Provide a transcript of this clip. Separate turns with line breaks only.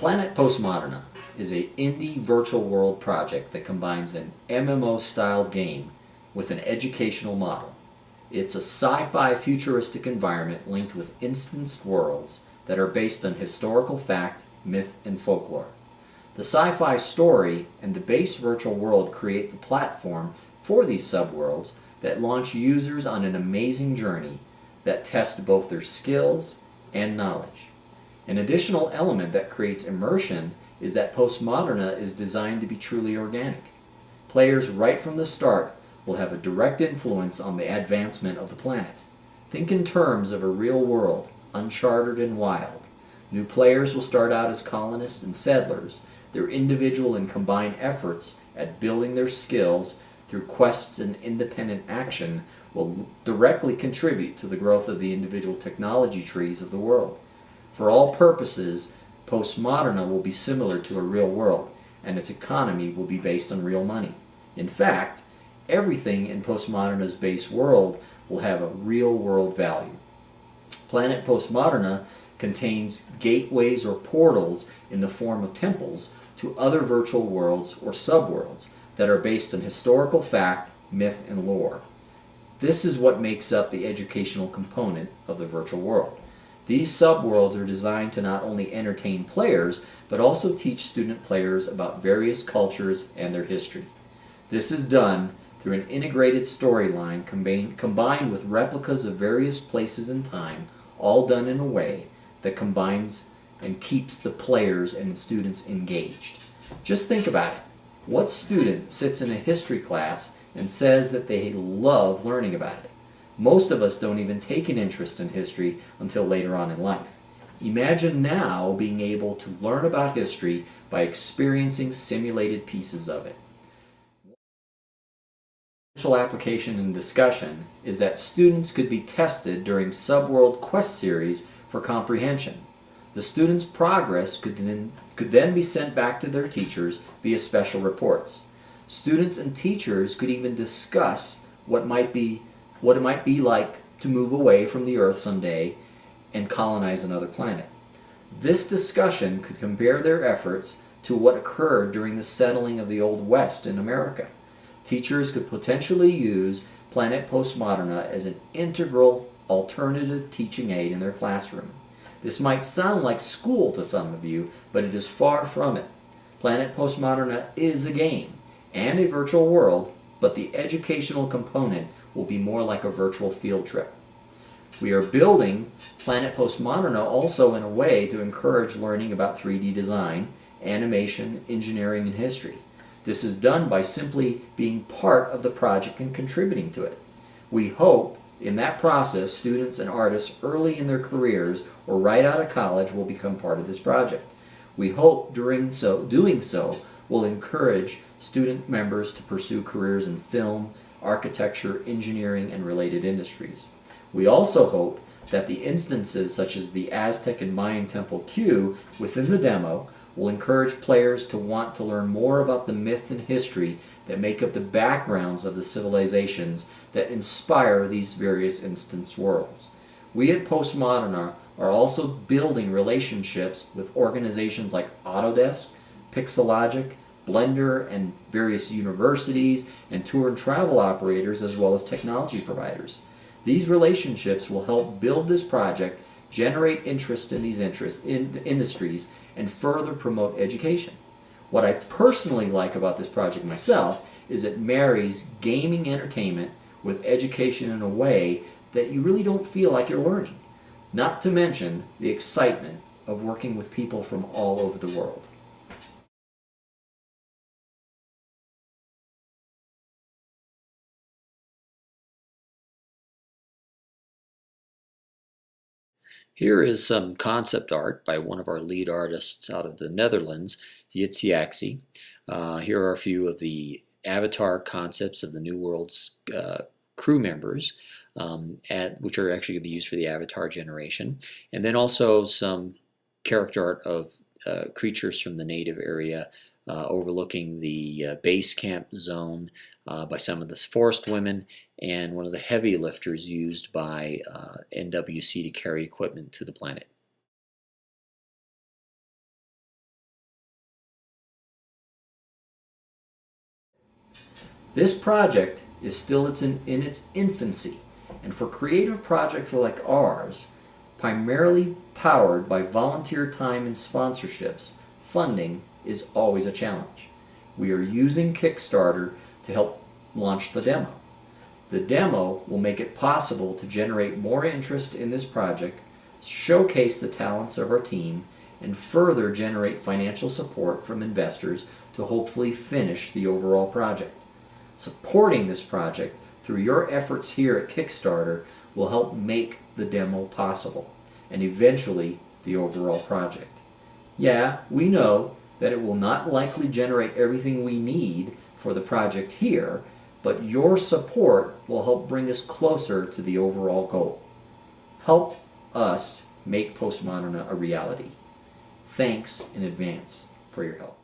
Planet Postmoderna is an indie virtual world project that combines an MMO-styled game with an educational model. It's a sci-fi futuristic environment linked with instanced worlds that are based on historical fact, myth, and folklore. The sci-fi story and the base virtual world create the platform for these subworlds that launch users on an amazing journey that test both their skills and knowledge. An additional element that creates immersion is that Postmoderna is designed to be truly organic. Players right from the start will have a direct influence on the advancement of the planet. Think in terms of a real world, uncharted and wild. New players will start out as colonists and settlers. Their individual and combined efforts at building their skills through quests and independent action will directly contribute to the growth of the individual technology trees of the world. For all purposes, Postmoderna will be similar to a real world, and its economy will be based on real money. In fact, everything in Postmoderna's base world will have a real-world value. Planet Postmoderna contains gateways or portals in the form of temples to other virtual worlds or subworlds that are based on historical fact, myth, and lore. This is what makes up the educational component of the virtual world. These subworlds are designed to not only entertain players, but also teach student players about various cultures and their history. This is done through an integrated storyline combined with replicas of various places and time, all done in a way that combines and keeps the players and students engaged. Just think about it. What student sits in a history class and says that they love learning about it? Most of us don't even take an interest in history until later on in life. Imagine now being able to learn about history by experiencing simulated pieces of it. Potential application and discussion is that students could be tested during Subworld Quest series for comprehension. The students' progress could then be sent back to their teachers via special reports. Students and teachers could even discuss what it might be like to move away from the Earth someday and colonize another planet. This discussion could compare their efforts to what occurred during the settling of the Old West in America. Teachers could potentially use Planet Postmoderna as an integral alternative teaching aid in their classroom. This might sound like school to some of you, but it is far from it. Planet Postmoderna is a game and a virtual world, but the educational component will be more like a virtual field trip. We are building Planet Postmoderna also in a way to encourage learning about 3D design, animation, engineering, and history. This is done by simply being part of the project and contributing to it. We hope in that process students and artists early in their careers or right out of college will become part of this project. We hope doing so will encourage student members to pursue careers in film, architecture, engineering, and related industries. We also hope that the instances such as the Aztec and Mayan Temple queue within the demo will encourage players to want to learn more about the myth and history that make up the backgrounds of the civilizations that inspire these various instance worlds. We at Postmoderna are also building relationships with organizations like Autodesk, Pixelogic, Blender, and various universities and tour and travel operators, as well as technology providers. These relationships will help build this project, generate interest in these industries, and further promote education. What I personally like about this project myself is it marries gaming entertainment with education in a way that you really don't feel like you're learning. Not to mention the excitement of working with people from all over the world. Here is some concept art by one of our lead artists out of the Netherlands, Yitsiaxi. Here are a few of the avatar concepts of the New World's crew members, which are actually going to be used for the avatar generation. And then also some character art of creatures from the native area overlooking the base camp zone by some of the forest women and one of the heavy lifters used by NWC to carry equipment to the planet. This project is still in its infancy, and for creative projects like ours, primarily powered by volunteer time and sponsorships, funding is always a challenge. We are using Kickstarter to help launch the demo. The demo will make it possible to generate more interest in this project, showcase the talents of our team, and further generate financial support from investors to hopefully finish the overall project. Supporting this project through your efforts here at Kickstarter will help make the demo possible, and eventually the overall project. Yeah, we know that it will not likely generate everything we need for the project here, but your support will help bring us closer to the overall goal. Help us make Postmoderna a reality. Thanks in advance for your help.